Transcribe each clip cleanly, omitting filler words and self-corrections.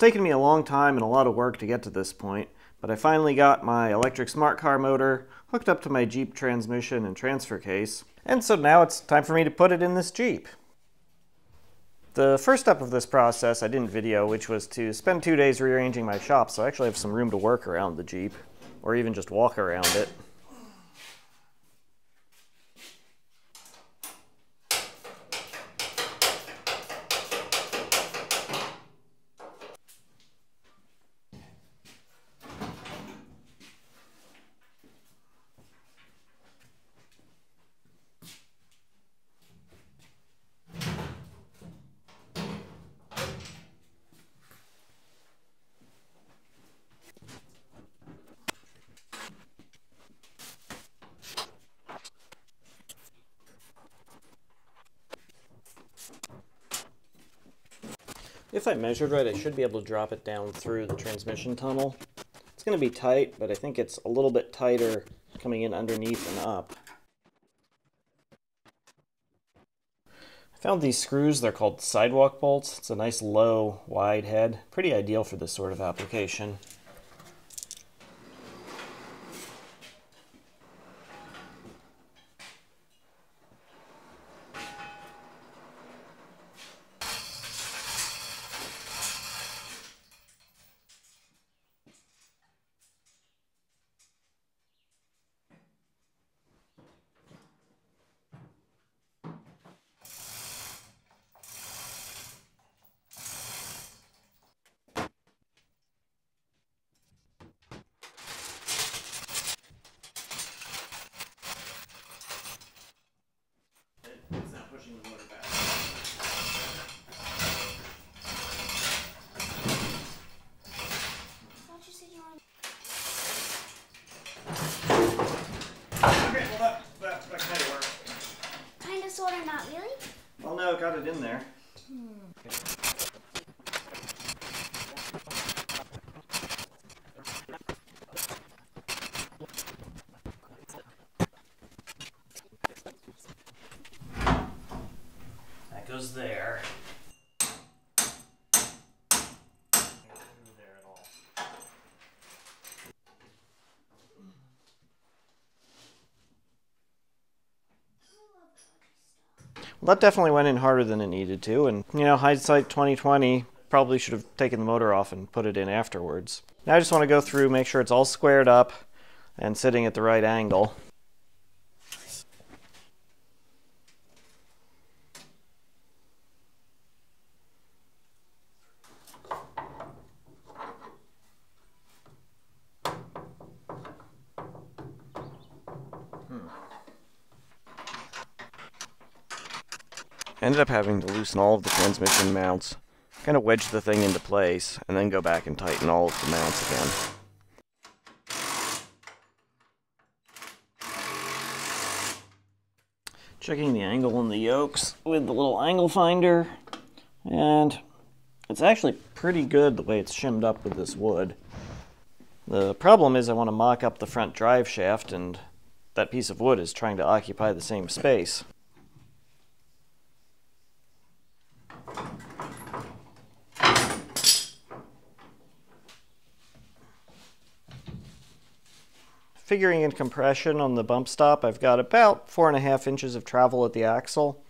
taken me a long time and a lot of work to get to this point, but I finally got my electric smart car motor hooked up to my Jeep transmission and transfer case, and so now it's time for me to put it in this Jeep. The first step of this process I didn't video, which was to spend 2 days rearranging my shop so I actually have some room to work around the Jeep, or even just walk around it. If I measured right, I should be able to drop it down through the transmission tunnel. It's going to be tight, but I think it's a little bit tighter coming in underneath and up. I found these screws, they're called sidewalk bolts. It's a nice low, wide head. Pretty ideal for this sort of application. It's not pushing the motor back. I thought you said you wanted... Okay, well that kind of worked. Kind of, sort of, not really? Well, no, got it in there. That goes there. Well, that definitely went in harder than it needed to, and, you know, hindsight 2020, probably should have taken the motor off and put it in afterwards. Now I just want to go through, make sure it's all squared up and sitting at the right angle. I ended up having to loosen all of the transmission mounts, kind of wedge the thing into place, and then go back and tighten all of the mounts again. Checking the angle on the yokes with the little angle finder, and it's actually pretty good the way it's shimmed up with this wood. The problem is I want to mock up the front drive shaft, and that piece of wood is trying to occupy the same space. Figuring in compression on the bump stop, I've got about 4.5 inches of travel at the axle.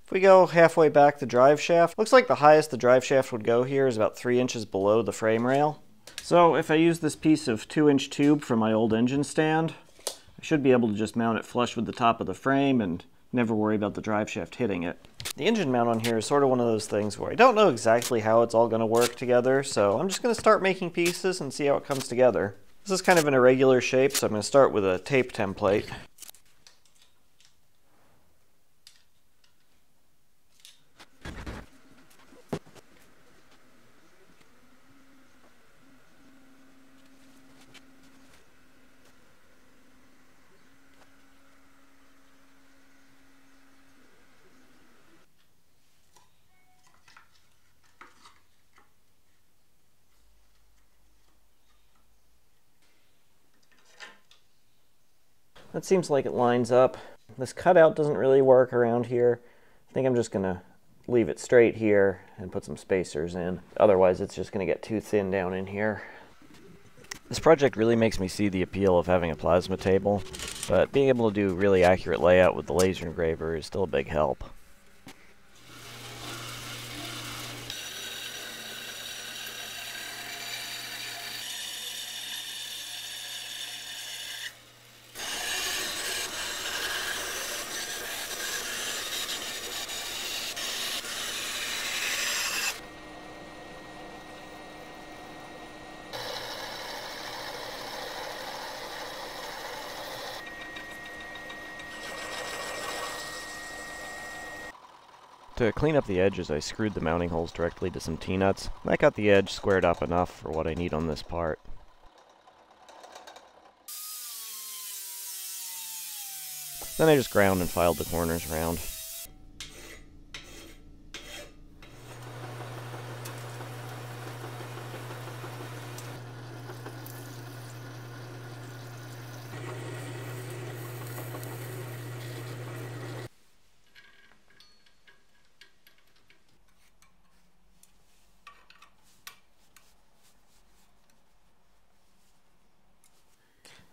If we go halfway back the drive shaft, looks like the highest the drive shaft would go here is about 3 inches below the frame rail. So if I use this piece of 2-inch tube from my old engine stand, I should be able to just mount it flush with the top of the frame and never worry about the drive shaft hitting it. The engine mount on here is sort of one of those things where I don't know exactly how it's all going to work together, so I'm just going to start making pieces and see how it comes together. This is kind of an irregular shape, so I'm going to start with a tape template. That seems like it lines up. This cutout doesn't really work around here. I think I'm just gonna leave it straight here and put some spacers in. Otherwise, it's just going to get too thin down in here. This project really makes me see the appeal of having a plasma table, but being able to do really accurate layout with the laser engraver is still a big help. To clean up the edges, I screwed the mounting holes directly to some T-nuts. That got the edge squared up enough for what I need on this part. Then I just ground and filed the corners around.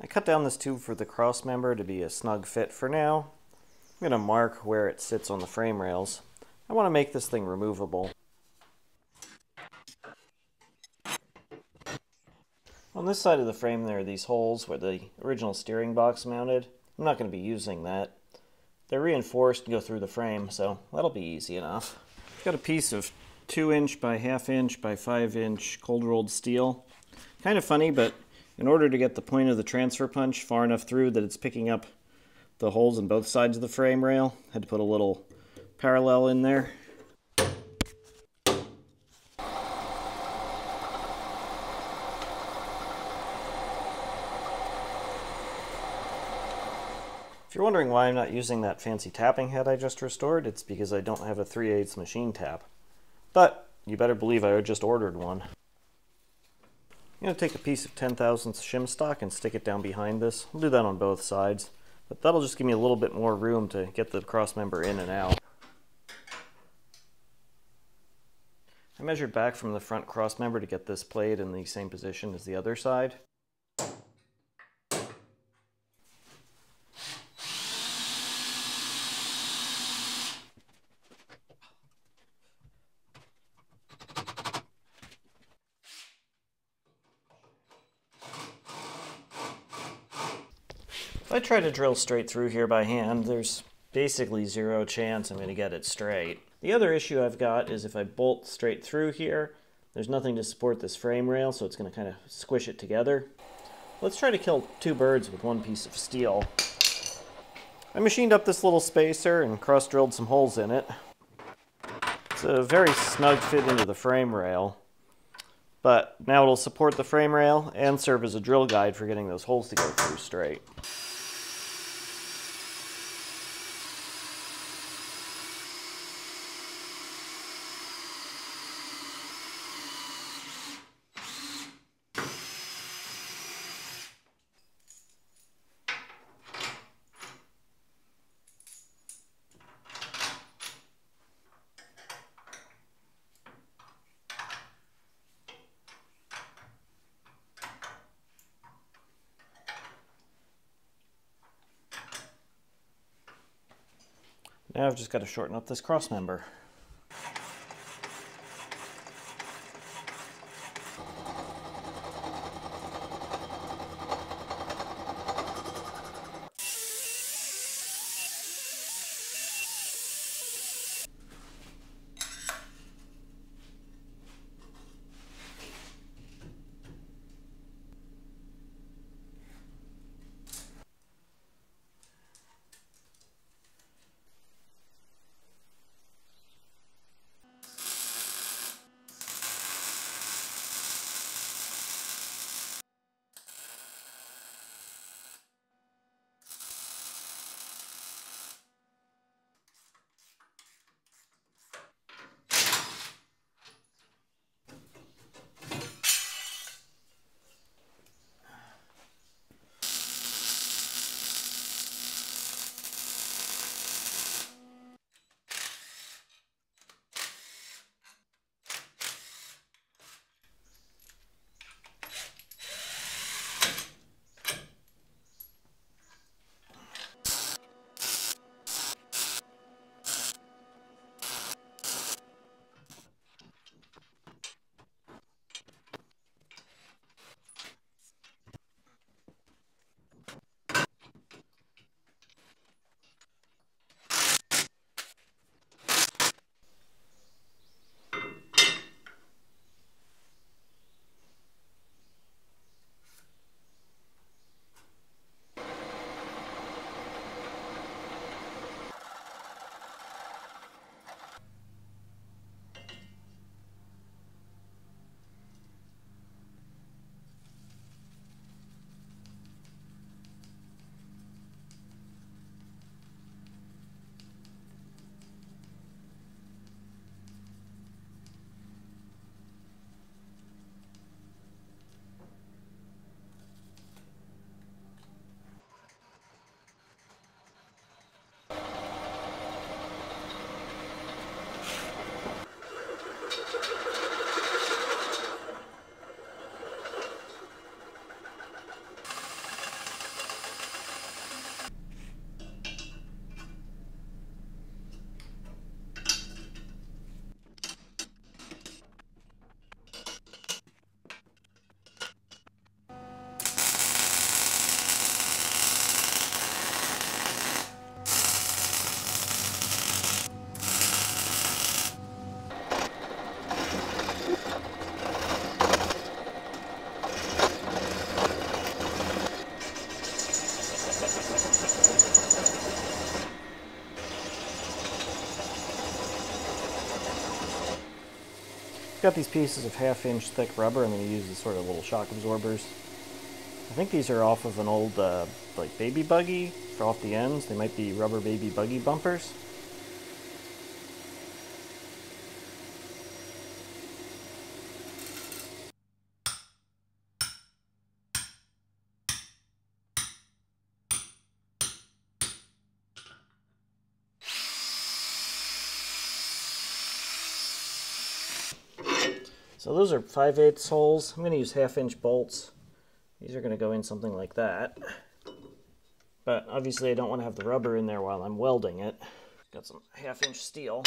I cut down this tube for the cross member to be a snug fit for now. I'm going to mark where it sits on the frame rails. I want to make this thing removable. On this side of the frame there are these holes where the original steering box mounted. I'm not going to be using that. They're reinforced and go through the frame, so that'll be easy enough. I've got a piece of 2" by 1/2" by 5" cold rolled steel. Kind of funny, but in order to get the point of the transfer punch far enough through that it's picking up the holes in both sides of the frame rail, I had to put a little parallel in there. If you're wondering why I'm not using that fancy tapping head I just restored, it's because I don't have a 3/8 machine tap. But you better believe I just ordered one. I'm going to take a piece of 10/1000 shim stock and stick it down behind this. I'll do that on both sides, but that'll just give me a little bit more room to get the cross member in and out. I measured back from the front cross member to get this plate in the same position as the other side. If I try to drill straight through here by hand, there's basically zero chance I'm going to get it straight. The other issue I've got is if I bolt straight through here, there's nothing to support this frame rail, so it's going to kind of squish it together. Let's try to kill two birds with one piece of steel. I machined up this little spacer and cross-drilled some holes in it. It's a very snug fit into the frame rail, but now it'll support the frame rail and serve as a drill guide for getting those holes to go through straight. Now I've just got to shorten up this cross member. Got these pieces of 1/2 inch thick rubber I'm going to use as sort of little shock absorbers. I think these are off of an old like baby buggy for off the ends. They might be rubber baby buggy bumpers. So those are 5/8 holes. I'm going to use 1/2 inch bolts. These are going to go in something like that. But obviously I don't want to have the rubber in there while I'm welding it. Got some 1/2 inch steel.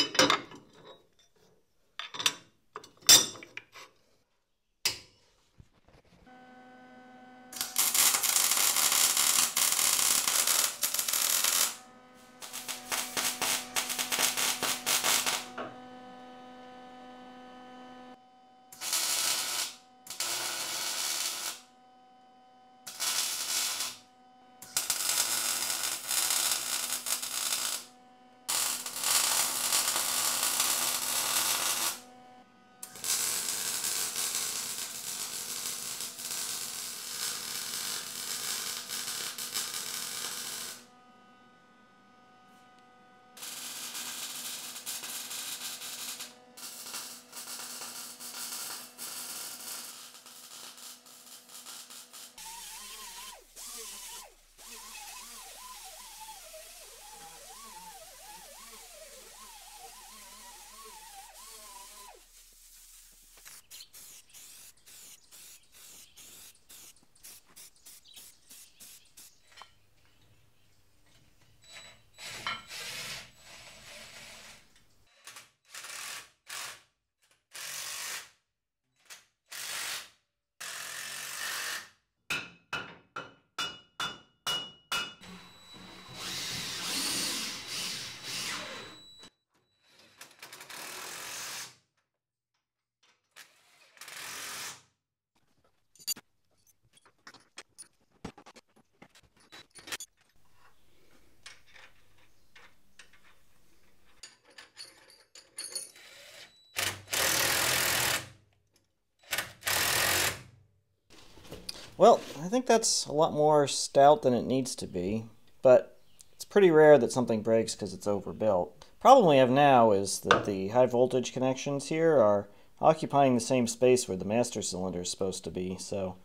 Well, I think that's a lot more stout than it needs to be, but it's pretty rare that something breaks because it's overbuilt. Problem we have now is that the high voltage connections here are occupying the same space where the master cylinder is supposed to be, so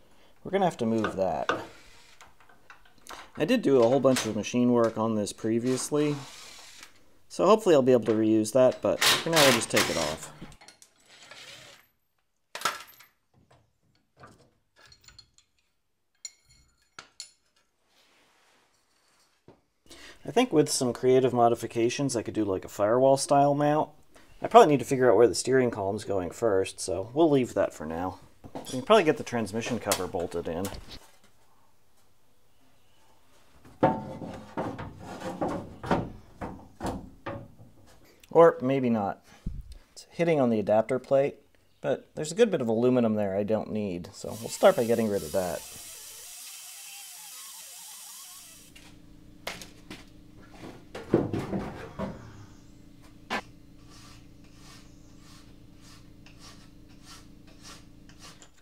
we're going to have to move that. I did do a whole bunch of machine work on this previously, so hopefully I'll be able to reuse that, but for now we'll just take it off. I think with some creative modifications I could do like a firewall style mount. I probably need to figure out where the steering column's going first, so we'll leave that for now. We can probably get the transmission cover bolted in. Or maybe not. It's hitting on the adapter plate, but there's a good bit of aluminum there I don't need, so we'll start by getting rid of that.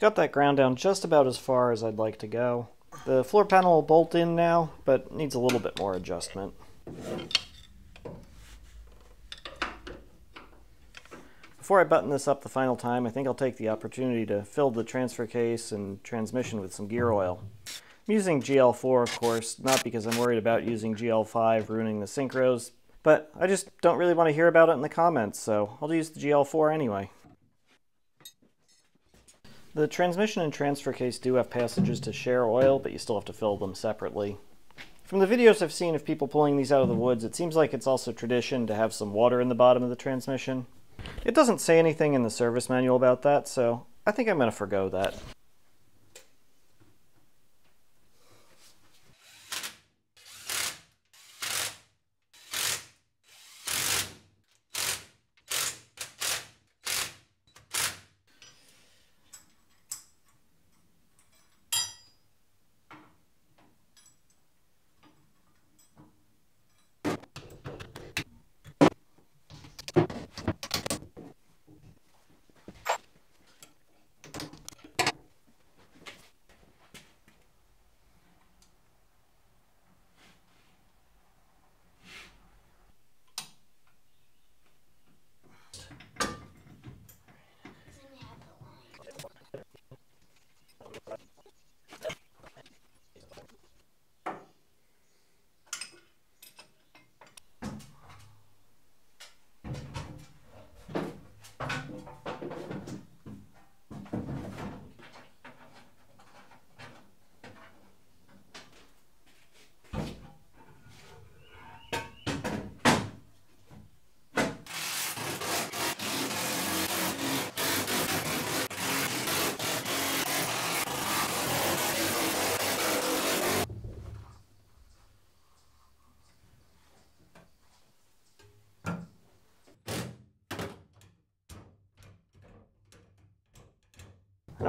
Got that ground down just about as far as I'd like to go. The floor panel will bolt in now, but needs a little bit more adjustment. Before I button this up the final time, I think I'll take the opportunity to fill the transfer case and transmission with some gear oil. I'm using GL4, of course, not because I'm worried about using GL5 ruining the synchros, but I just don't really want to hear about it in the comments, so I'll use the GL4 anyway. The transmission and transfer case do have passages to share oil, but you still have to fill them separately. From the videos I've seen of people pulling these out of the woods, it seems like it's also tradition to have some water in the bottom of the transmission. It doesn't say anything in the service manual about that, so I think I'm going to forgo that.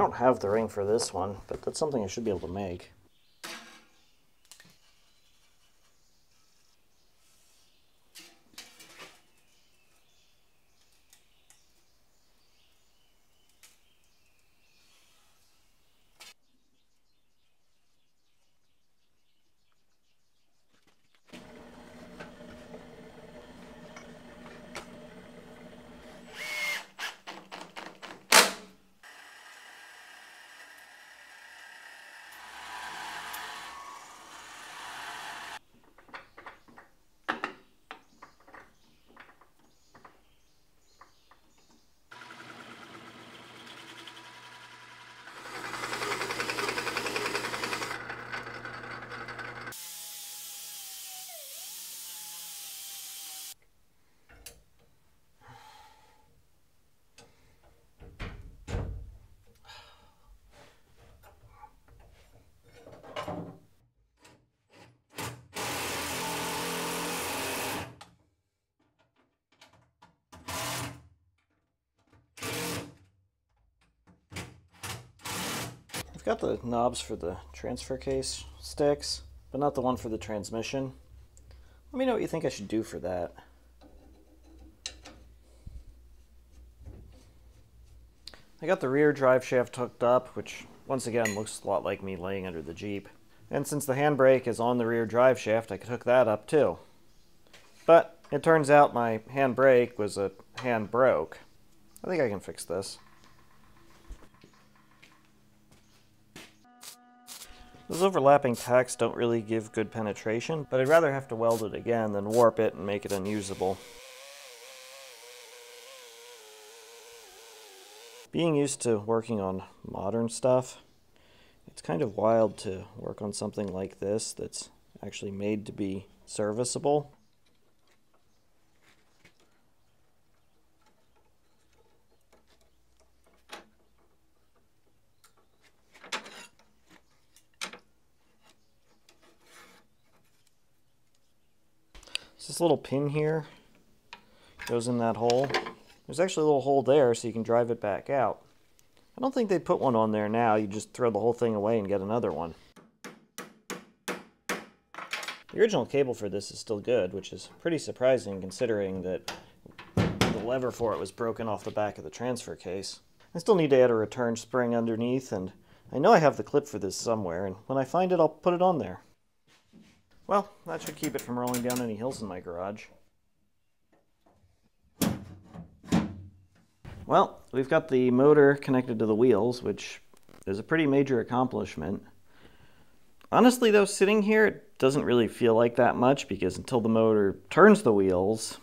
don't have the ring for this one, but that's something I should be able to make. I've got the knobs for the transfer case sticks, but not the one for the transmission. Let me know what you think I should do for that. I got the rear drive shaft hooked up, which once again looks a lot like me laying under the Jeep. And since the handbrake is on the rear drive shaft, I could hook that up too. But it turns out my handbrake was a hand broke. I think I can fix this. Those overlapping tacks don't really give good penetration, but I'd rather have to weld it again than warp it and make it unusable. Being used to working on modern stuff, it's kind of wild to work on something like this that's actually made to be serviceable. This little pin here goes in that hole. There's actually a little hole there so you can drive it back out. I don't think they'd put one on there now. You just throw the whole thing away and get another one. The original cable for this is still good, which is pretty surprising considering that the lever for it was broken off the back of the transfer case. I still need to add a return spring underneath, and I know I have the clip for this somewhere, and when I find it, I'll put it on there. Well, that should keep it from rolling down any hills in my garage. Well, we've got the motor connected to the wheels, which is a pretty major accomplishment. Honestly though, sitting here, it doesn't really feel like that much because until the motor turns the wheels,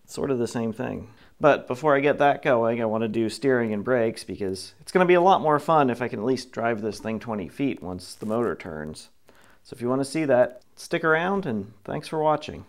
it's sort of the same thing. But before I get that going, I want to do steering and brakes because it's going to be a lot more fun if I can at least drive this thing 20 feet once the motor turns. So if you want to see that, stick around and thanks for watching.